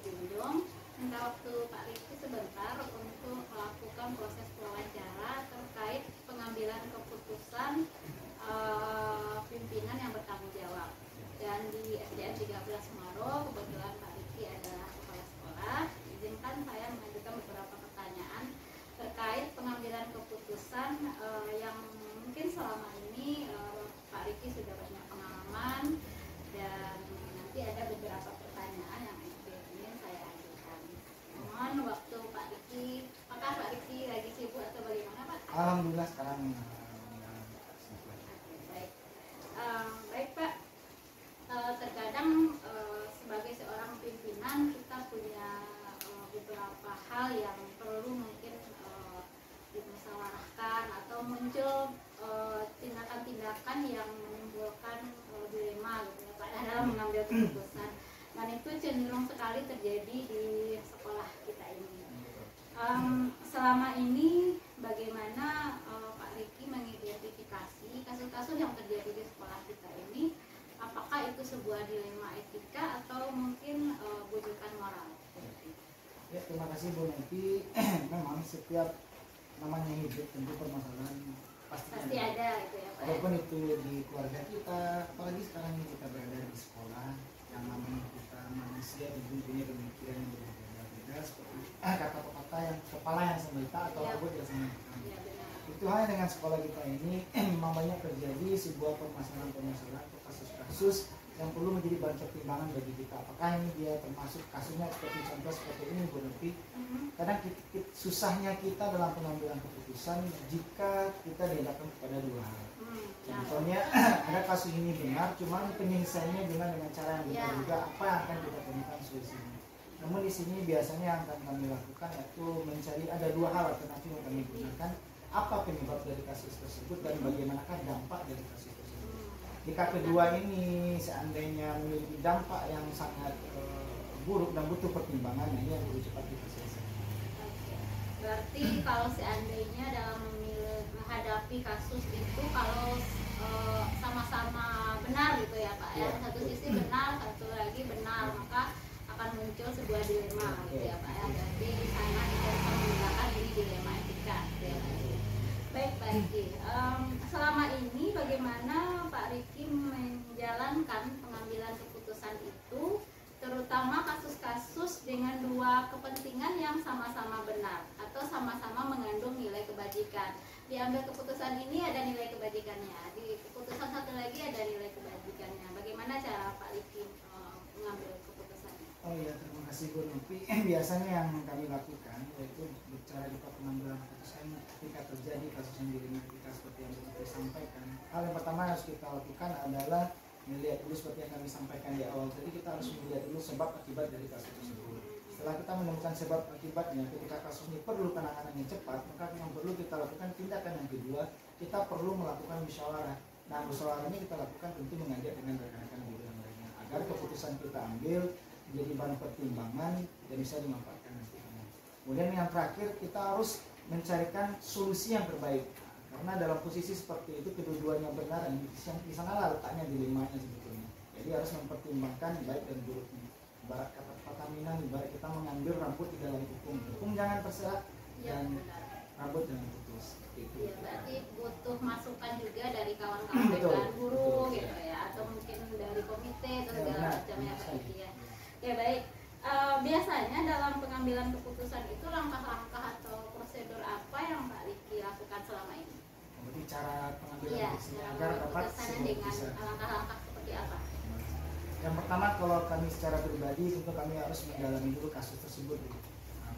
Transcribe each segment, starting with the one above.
sebelum minta waktu Pak Riki sebentar untuk melakukan proses wawancara terkait pengambilan keputusan pimpinan yang bertanggung jawab. Dan di SDN 13 Semarang kebetulan Pak Riki adalah kepala sekolah. Izinkan saya mengajukan beberapa pertanyaan terkait pengambilan keputusan yang mungkin selama ini Pak Riki sudah banyak pengalaman, dan nanti ada beberapa pertanyaan yang ingin saya ajukan. Mohon waktu Pak Riki. Apakah Pak Riki lagi sibuk atau bagaimana, Pak? Alhamdulillah sekarang baik. Baik, Pak. Terkadang sebagai seorang pimpinan kita punya beberapa hal yang perlu mungkin dimusyawarahkan atau muncul tindakan-tindakan yang menimbulkan dilema gitu ya Pak dalam mengambil keputusan, dan itu cenderung sekali terjadi di sekolah kita ini. Selama ini bagaimana Pak Riki mengidentifikasi kasus-kasus yang terjadi di sekolah kita ini? Apakah itu sebuah dilema etika atau mungkin bujukan moral? ya, terima kasih Bu Neti. Memang setiap namanya hidup tentu permasalahan pasti ada gitu ya Pak. Walaupun itu di keluarga kita, apalagi sekarang ini kita berada di sekolah, yang namanya kita manusia punya pemikiran yang berbeda-beda, seperti kata pepatah yang kepala yang semita atau rambut yang semita. Itu hanya dengan sekolah kita ini memang banyak terjadi sebuah permasalahan-permasalahan atau kasus-kasus yang perlu menjadi bahan pertimbangan bagi kita. Apakah ini dia termasuk kasusnya seperti contoh seperti ini Bu Neti? Kadang susahnya kita dalam pengambilan keputusan jika kita dihadapkan kepada dua hal. Contohnya ada kasus ini benar, cuman penyelesaiannya dengan cara yang benar juga, apa yang akan kita temukan solusinya. Namun di sini biasanya yang akan kami lakukan yaitu mencari ada dua hal alternatif yang kami gunakan. Apa penyebab dari kasus tersebut dan bagaimanakah dampak dari kasus tersebut. Jika kedua ini seandainya memiliki dampak yang sangat buruk dan butuh pertimbangan, ini yang perlu cepat kita selesaikan. Berarti kalau seandainya dalam menghadapi kasus itu kalau sama-sama benar gitu ya Pak ya, satu sisi benar, satu lagi benar, maka akan muncul sebuah dilema gitu ya Pak ya. Berarti di sana kita bisa menggunakan ini dilema etika gitu ya Pak. Baik Pak Riki, selama ini bagaimana Pak Riki menjalankan pengambilan keputusan itu, terutama kasus-kasus dengan dua kepentingan yang sama-sama benar atau sama-sama mengandung nilai kebajikan. Diambil keputusan ini ada nilai kebajikannya, di keputusan satu lagi ada nilai kebajikannya. Bagaimana cara Pak Riki mengambil keputusannya? Oh iya, terima kasih Bu Neti. Biasanya yang kami lakukan yaitu bicara di pengambilan keputusan ketika terjadi kasus yang dilema kita seperti yang Bu Neti sampaikan. Hal yang pertama harus kita lakukan adalah melihat dulu seperti yang kami sampaikan di awal. Jadi kita harus melihat dulu sebab akibat dari kasus tersebut. Setelah kita menemukan sebab akibatnya, ketika kasus ini perlu penanganan yang cepat, maka yang perlu kita lakukan tindakan yang kedua, kita perlu melakukan musyawarah. Nah, musyawarah ini kita lakukan tentu mengajak dengan rekan-rekan guru yang lainnya agar keputusan kita ambil menjadi bahan pertimbangan dan bisa dimanfaatkan nantinya. Kemudian yang terakhir, kita harus mencarikan solusi yang terbaik. Karena dalam posisi seperti itu kedua-duanya benar, yang di sanalah letaknya dilemanya sebetulnya. Jadi harus mempertimbangkan baik dan buruknya. Ibarat kata Pak Minang, ibarat kita mengambil rambut di dalam hukum. Hukum jangan terserak dan rambut jangan putus. Ya, berarti butuh masukan juga dari kawan-kawan rekan guru gitu ya, atau mungkin dari komite atau segala macamnya Pak Riki ya. Ya baik. Biasanya dalam pengambilan keputusan itu langkah-langkah atau prosedur apa yang Pak Riki lakukan selama ini? Berarti cara pengambilan keputusan agar dapat dengan langkah-langkah seperti apa? Yang pertama, kalau kami secara pribadi tentu kami harus mendalami dulu kasus tersebut.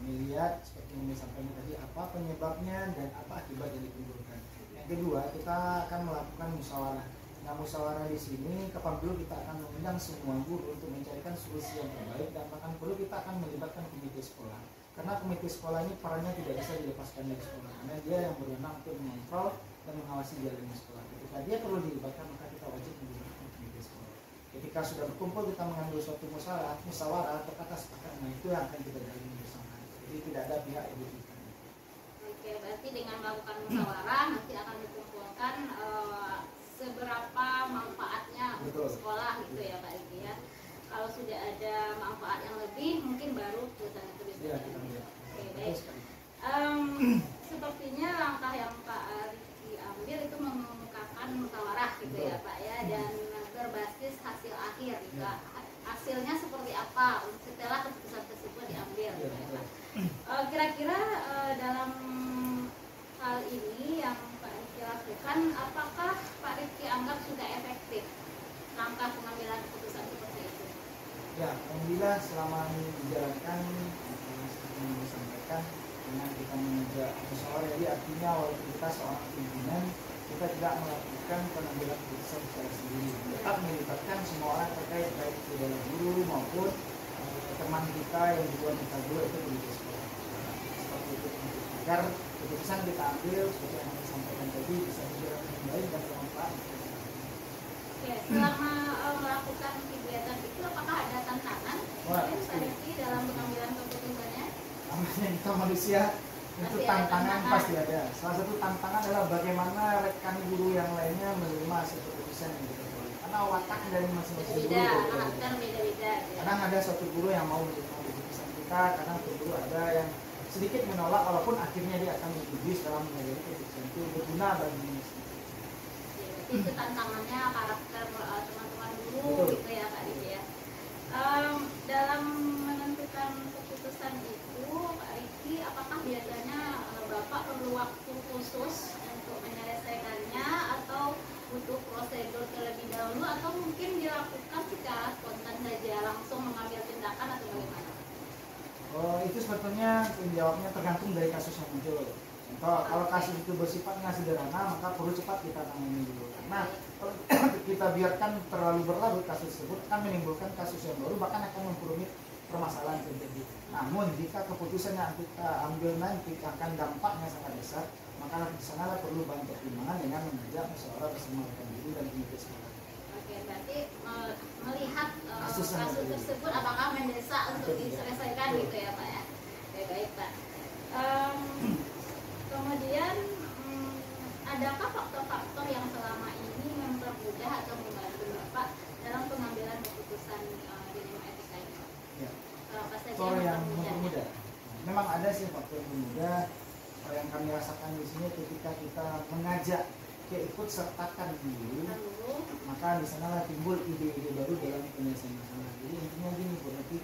Melihat seperti yang disampaikan tadi apa penyebabnya dan apa akibat yang ditimbulkan. Yang kedua, kita akan melakukan musyawarah. Nah, musyawarah di sini kapan perlu kita akan mengundang semua guru untuk mencarikan solusi yang terbaik, dan bahkan perlu kita akan melibatkan komite sekolah. Karena komite sekolah ini perannya tidak bisa dilepaskan dari sekolah, karena dia yang berwenang untuk mengontrol dan mengawasi jalannya sekolah. Ketika dia perlu dilibatkan, maka kita wajib melibatkan komite sekolah. Ketika sudah berkumpul, kita mengambil suatu musyawarah atau kata sepakat, nah itu yang akan kita jalani bersama. Jadi tidak ada pihak yang dirugikan. Oke, berarti dengan melakukan musyawarah nanti akan dikumpulkan seberapa manfaatnya untuk sekolah gitu ya Pak Riki ya. Kalau sudah ada manfaat yang lebih, mungkin keputusan itu Iya, bisa. kita lihat. Oke, Betul baik. sekali. Sepertinya langkah yang Pak Riki ambil itu mengemukakan musyawarah gitu ya Pak ya, dan berbasis hasil akhir gitu. Hasilnya seperti apa setelah keputusan tersebut diambil gitu ya Pak. Kira-kira dalam hal ini yang Pak Riki lakukan, apakah Pak Riki anggap sudah efektif langkah pengambilan keputusan seperti itu? Ya, alhamdulillah selama ini dijalankan, seperti yang disampaikan, dengan kita mengajak musyawarah, jadi artinya walaupun kita seorang pimpinan, kita tidak melakukan pengambilan keputusan secara sendiri, tetap melibatkan semua orang terkait, baik itu adalah guru maupun teman kita yang juga kita guru itu di sekolah. Seperti itu, agar keputusan kita ambil seperti yang disampaikan tadi bisa dijalankan dengan baik dan bermanfaat. Oke, selama melakukan kegiatan itu apakah ada tantangan mungkin Pak Riki dalam pengambilan keputusannya? Namanya kita manusia, itu tantangan pasti ada. Salah satu tantangan adalah bagaimana rekan guru yang lainnya menerima hasil keputusan yang kita buat. Karena watak dari masing-masing guru Karakter beda-beda. kadang ada suatu guru yang mau menerima keputusan kita, kadang guru ada yang sedikit menolak, walaupun akhirnya dia akan menyetujui dalam menjadi keputusan itu berguna bagi Itu tantangannya karakter teman-teman guru. Betul. Gitu ya Pak Riki ya. Dalam menentukan keputusan itu Pak Riki, apakah biasanya Bapak perlu waktu khusus untuk menyelesaikannya atau butuh prosedur terlebih dahulu, atau mungkin dilakukan secara spontan saja langsung mengambil tindakan atau bagaimana? itu sebetulnya jawabnya tergantung dari kasus yang muncul. Kalau kasus itu bersifatnya sederhana, maka perlu cepat kita tangani dulu. Karena kalau kita biarkan terlalu berlarut kasus tersebut akan menimbulkan kasus yang baru, bahkan akan memperumit permasalahan terjadi. Namun jika keputusan yang kita ambil nanti akan dampaknya sangat besar, maka di sana perlu banyak pertimbangan dengan mengajak musyawarah bersama rekan guru dan pengikut sekolah. Oke, berarti melihat Kasus kasus tersebut apakah mendesak untuk diselesaikan gitu ya Pak ya. Oke, baik Pak. Kemudian adakah faktor-faktor yang selama ini mempermudah atau membantu Bapak dalam pengambilan keputusan di lima etika ini? Ya. Apa saja Faktor yang mempermudah? mempermudah. Memang ada sih faktor yang mempermudah. Yang kami rasakan di sini ketika kita mengajak keikut sertakan guru, maka di sana timbul ide-ide baru dalam penyelesaian masalah. Jadi intinya gini, berarti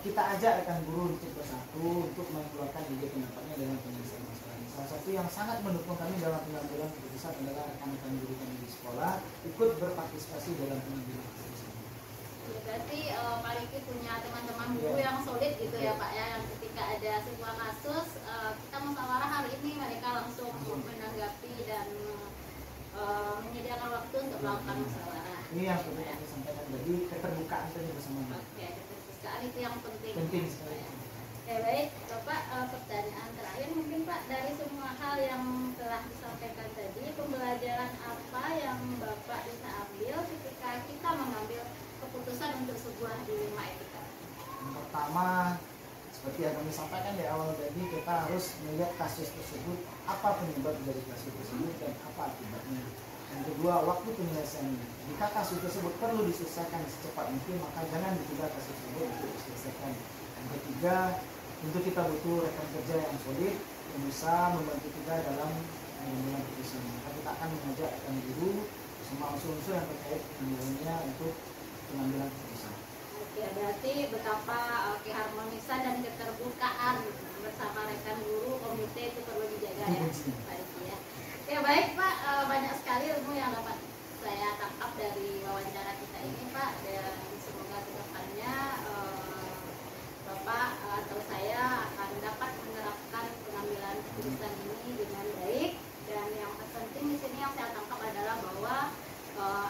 kita ajak rekan guru untuk bersatu untuk mengeluarkan ide pendapatnya dalam penyelesaian masalah. Salah satu yang sangat mendukung kami dalam pengambilan keputusan adalah rekan-rekan guru kami di sekolah ikut berpartisipasi dalam pengambilan keputusan. Ya, berarti Pak Riki punya teman-teman guru yang solid gitu ya Pak ya, yang ketika ada sebuah kasus kita musyawarah hari ini mereka langsung menanggapi dan menyediakan waktu untuk melakukan musyawarah. Ini yang perlu kami sampaikan tadi, keterbukaan tadi bersama. Oke, keterbukaan itu yang penting. Penting sekali. Ya baik, Bapak, pertanyaan terakhir mungkin Pak, dari semua hal yang telah disampaikan tadi, pembelajaran apa yang Bapak bisa ambil ketika kita mengambil keputusan untuk sebuah dilema etika? Yang pertama, seperti yang kami sampaikan di awal tadi, kita harus melihat kasus tersebut, apa penyebab dari kasus tersebut dan apa akibatnya. Yang kedua, waktu penyelesaiannya. Jika kasus tersebut perlu diselesaikan secepat mungkin, maka jangan ditunda kasus tersebut untuk diselesaikan. Yang ketiga, tentu kita butuh rekan kerja yang solid yang bisa membantu kita dalam mengambil keputusan. Maka kita akan mengajak rekan guru semua unsur-unsur yang terkait pengambilannya untuk pengambilan keputusan. Oke, berarti betapa keharmonisan dan keterbukaan bersama rekan guru komite itu perlu dijaga ya Pak Riki ya. Ya baik Pak, banyak sekali ilmu yang dapat saya tangkap dari wawancara kita ini Pak, dan semoga kedepannya Bapak atau saya akan dapat menerapkan pengambilan keputusan ini dengan baik. Dan yang penting di sini yang saya tangkap adalah bahwa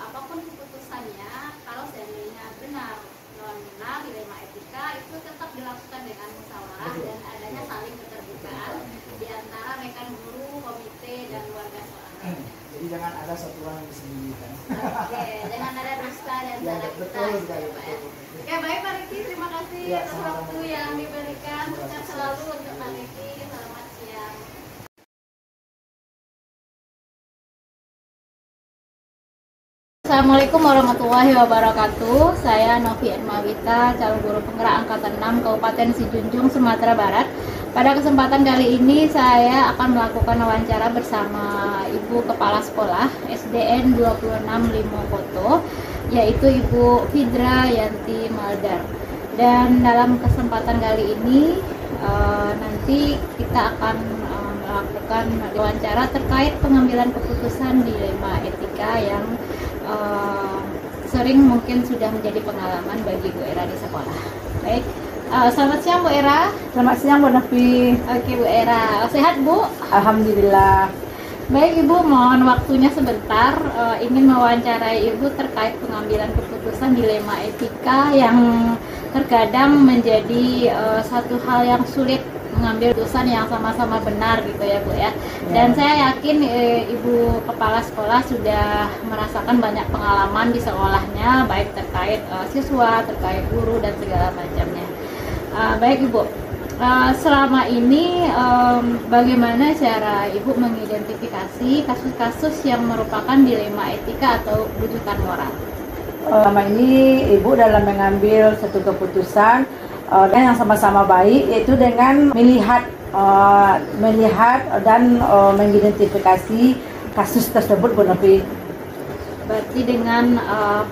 apapun keputusannya, kalau seandainya benar dilema etika itu tetap dilakukan dengan musyawarah dan adanya saling keterbukaan di antara rekan guru, komite dan warga sekolah. Jadi jangan ada satuan yang disembunyikan. Oke, jangan ada dusta di antara kita. Betul sekali. Ya baik Pak Riki, terima kasih Ya, atas waktu yang diberikan. Sukses selalu untuk Pak Riki. Selamat siang. Assalamualaikum warahmatullahi wabarakatuh. Saya Novi Ermawita, calon guru penggerak angkatan 6 Kabupaten Sijunjung, Sumatera Barat. Pada kesempatan kali ini saya akan melakukan wawancara bersama Ibu Kepala Sekolah SDN 26 Limokoto, yaitu Ibu Fidra Yanti Maldar. Dan dalam kesempatan kali ini nanti kita akan melakukan wawancara terkait pengambilan keputusan dilema etika yang sering mungkin sudah menjadi pengalaman bagi Bu Era di sekolah. Baik, selamat siang Bu Era. Selamat siang Bu Novi. Oke Bu Era, sehat Bu? Alhamdulillah. Baik Ibu, mohon waktunya sebentar, ingin mewawancarai Ibu terkait pengambilan keputusan dilema etika yang terkadang menjadi satu hal yang sulit mengambil keputusan yang sama-sama benar gitu ya Bu ya. Dan saya yakin Ibu Kepala Sekolah sudah merasakan banyak pengalaman di sekolahnya, baik terkait siswa, terkait guru dan segala macamnya. Baik Ibu, selama ini bagaimana cara Ibu mengidentifikasi kasus-kasus yang merupakan dilema etika atau rujukan moral? Selama ini Ibu dalam mengambil satu keputusan yang sama-sama baik, yaitu dengan melihat dan mengidentifikasi kasus tersebut Bu Novi. Berarti dengan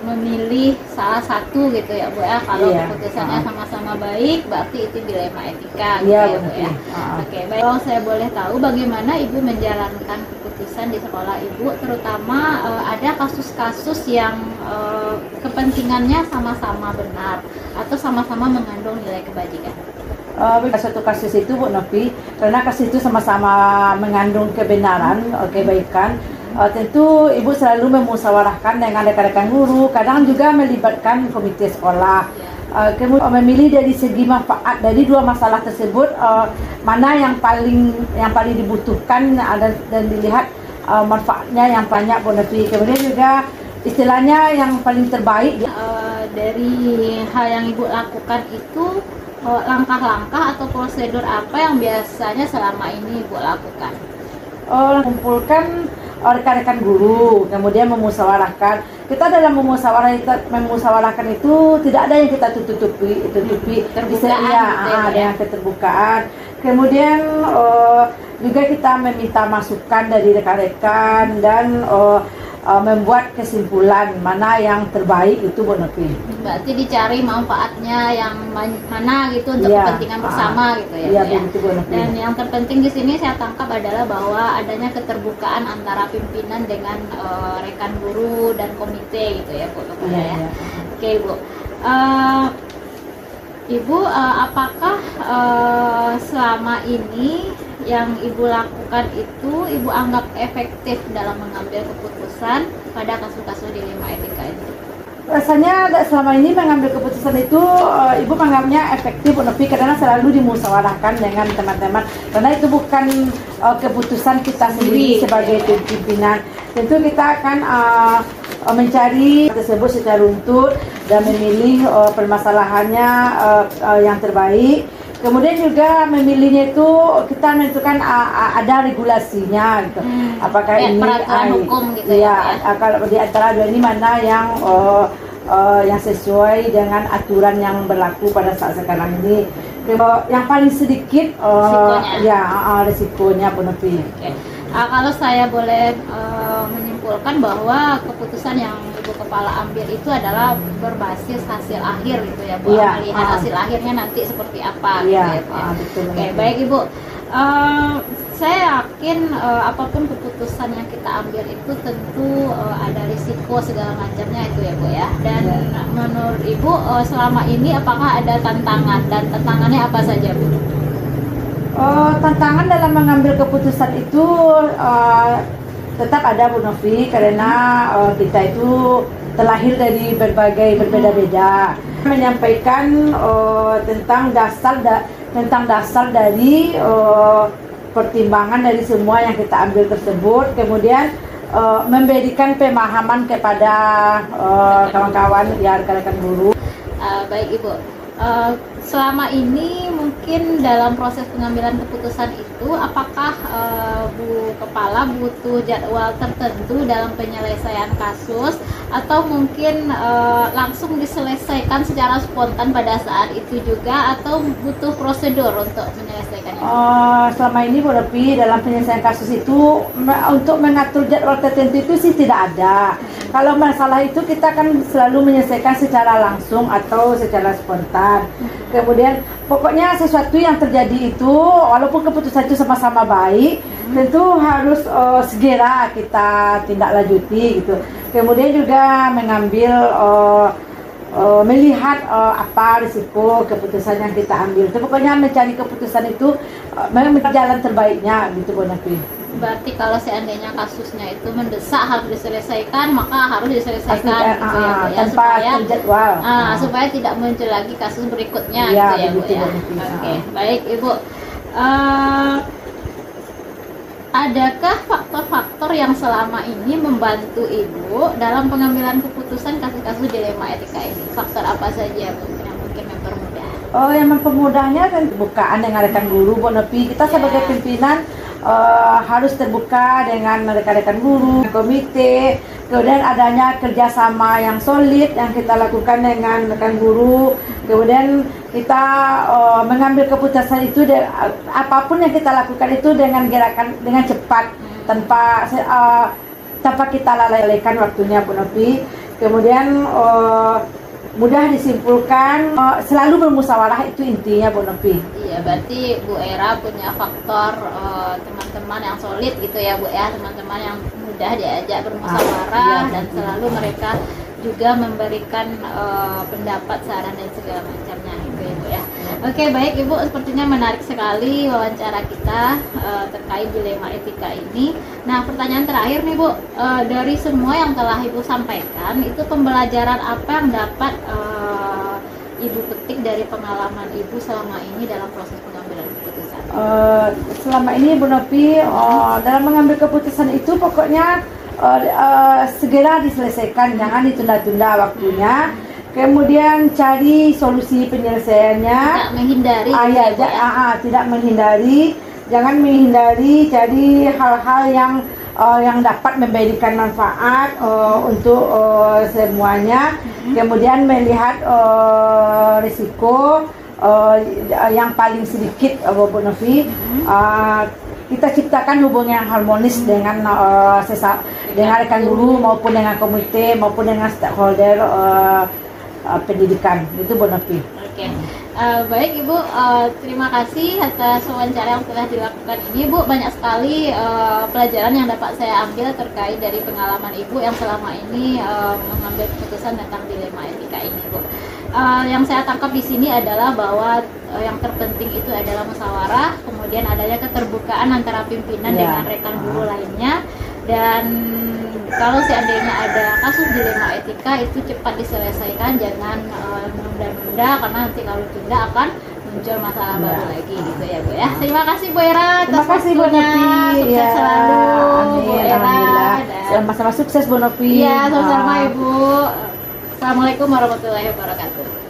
memilih salah satu gitu ya Bu ya, kalau Iya. keputusannya sama-sama baik berarti itu dilema etika gitu Iya, ya Bu ya. betul. Oke, baik. Kalau saya boleh tahu bagaimana Ibu menjalankan keputusan di sekolah Ibu, terutama ada kasus-kasus yang kepentingannya sama-sama benar atau sama-sama mengandung nilai kebajikan. Satu kasus itu Bu Novi, karena kasus itu sama-sama mengandung kebenaran, kebaikan. Tentu Ibu selalu memusyawarahkan dengan rekan-rekan guru, kadang juga melibatkan komite sekolah. Kemudian memilih dari segi manfaat dari dua masalah tersebut, mana yang paling dibutuhkan dan dilihat manfaatnya yang banyak Bu Novi. Kemudian juga istilahnya yang paling terbaik. Dari hal yang Ibu lakukan itu, langkah-langkah atau prosedur apa yang biasanya selama ini Ibu lakukan? Kumpulkan rekan-rekan guru, kemudian memusyawarahkan. Kita dalam memusyawarahkan itu tidak ada yang kita tutupi Terbukaan gitu ya. dengan keterbukaan. Kemudian juga kita meminta masukan dari rekan-rekan dan membuat kesimpulan mana yang terbaik itu Bu Novi. Berarti dicari manfaatnya yang mana gitu untuk Iya. kepentingan bersama gitu ya. Iya, Bu, ya. begitu Bu Novi. Dan yang terpenting di sini saya tangkap adalah bahwa adanya keterbukaan antara pimpinan dengan rekan guru dan komite gitu ya Bu. Iya, Ya. iya. Oke Bu. Ibu, apakah selama ini yang Ibu lakukan itu Ibu anggap efektif dalam mengambil keputusan pada kasus-kasus dilema etika ini? Rasanya selama ini mengambil keputusan itu Ibu menganggapnya efektif Bu Novi, karena selalu dimusyawarahkan dengan teman-teman, karena itu bukan keputusan kita sendiri sebagai pimpinan. Tentu kita akan mencari tersebut secara runtut dan memilih permasalahannya yang terbaik. Kemudian juga memilihnya itu kita menentukan ada regulasinya gitu. Apakah Ya, ini peraturan hukum gitu ya, kalau di antara dua ini mana yang sesuai dengan aturan yang berlaku pada saat sekarang ini. Yang paling sedikit risikonya Bu Novi. Oke. Kalau saya boleh menyimpulkan bahwa keputusan yang Ibu Kepala ambil itu adalah berbasis hasil akhir gitu ya Bu, Iya, melihat hasil akhirnya nanti seperti apa Iya, gitu ya Bu. betul. Oke, baik Ibu. Saya yakin apapun keputusan yang kita ambil itu tentu ada risiko segala macamnya itu ya Bu ya. Dan menurut Ibu selama ini apakah ada tantangan, dan tantangannya apa saja Bu? Tantangan dalam mengambil keputusan itu tetap ada Bu Novi, karena kita itu terlahir dari berbeda-beda. Menyampaikan tentang dasar dari pertimbangan dari semua yang kita ambil tersebut, kemudian memberikan pemahaman kepada kawan-kawan ya rekan-rekan guru. Baik Ibu. selama ini mungkin dalam proses pengambilan keputusan itu apakah Bu Kepala butuh jadwal tertentu dalam penyelesaian kasus atau mungkin langsung diselesaikan secara spontan pada saat itu juga atau butuh prosedur untuk menyelesaikan itu? Selama ini Bu Nopi dalam penyelesaian kasus itu untuk mengatur jadwal tertentu itu sih tidak ada. Kalau masalah itu kita kan selalu menyelesaikan secara langsung atau secara spontan. Kemudian pokoknya sesuatu yang terjadi itu walaupun keputusan itu sama-sama baik, tentu harus segera kita tindak lanjuti gitu. Kemudian juga mengambil melihat apa risiko keputusan yang kita ambil. Itu pokoknya mencari keputusan itu memang jalan terbaiknya gitu Bu Nopi. Berarti kalau seandainya kasusnya itu mendesak harus diselesaikan, maka harus diselesaikan gitu ya, Bu, ya, tanpa terjadwal. Supaya tidak muncul lagi kasus berikutnya ya, gitu ya, Bu ya. Oke, baik Ibu. Adakah faktor-faktor yang selama ini membantu Ibu dalam pengambilan keputusan kasus-kasus dilema etika ini? Faktor apa saja Bu yang mungkin mempermudah? Yang mempermudahnya kan kebukaan dengan rekan guru Bu Nopi. Kita sebagai pimpinan harus terbuka dengan rekan-rekan guru, komite, kemudian adanya kerjasama yang solid yang kita lakukan dengan rekan guru, kemudian kita mengambil keputusan itu apapun yang kita lakukan itu dengan gerakan dengan cepat tanpa kita lalaikan waktunya Bu Nopi. Kemudian mudah disimpulkan, selalu bermusyawarah itu intinya Bu Nopi. Iya, berarti Bu Era punya faktor teman-teman yang solid gitu ya Bu ya, teman-teman yang mudah diajak bermusyawarah dan selalu mereka juga memberikan pendapat, saran dan segala macamnya gitu ya Bu ya. Oke, baik Ibu, sepertinya menarik sekali wawancara kita terkait dilema etika ini. Nah, pertanyaan terakhir nih Bu, dari semua yang telah Ibu sampaikan, itu pembelajaran apa yang dapat Ibu petik dari pengalaman Ibu selama ini dalam proses pengambilan keputusan? Selama ini Bu Nopi dalam mengambil keputusan itu pokoknya segera diselesaikan, jangan ditunda-tunda waktunya. Kemudian cari solusi penyelesaiannya. Tidak menghindari. Tidak menghindari. Jangan menghindari. Cari hal-hal yang dapat memberikan manfaat untuk semuanya. Kemudian melihat risiko yang paling sedikit Bu Novi. Kita ciptakan hubungan yang harmonis dengan rekan guru maupun dengan komite maupun dengan stakeholder pendidikan, itu Bu Novi. Oke. Baik Ibu, terima kasih atas wawancara yang telah dilakukan ini Bu. Banyak sekali pelajaran yang dapat saya ambil terkait dari pengalaman Ibu yang selama ini mengambil keputusan tentang dilema etika ini Bu. Yang saya tangkap di sini adalah bahwa yang terpenting itu adalah musyawarah, kemudian adanya keterbukaan antara pimpinan dengan rekan guru lainnya, dan kalau seandainya ada kasus dilema etika itu cepat diselesaikan, jangan menunda-nunda karena nanti kalau tunda akan muncul masalah baru lagi gitu ya Bu ya. Terima kasih Bu Era atas waktunya. Sukses selalu Bu Era. Sama-sama sukses Bu Novi. Iya, sama-sama Ibu. Assalamualaikum warahmatullahi wabarakatuh.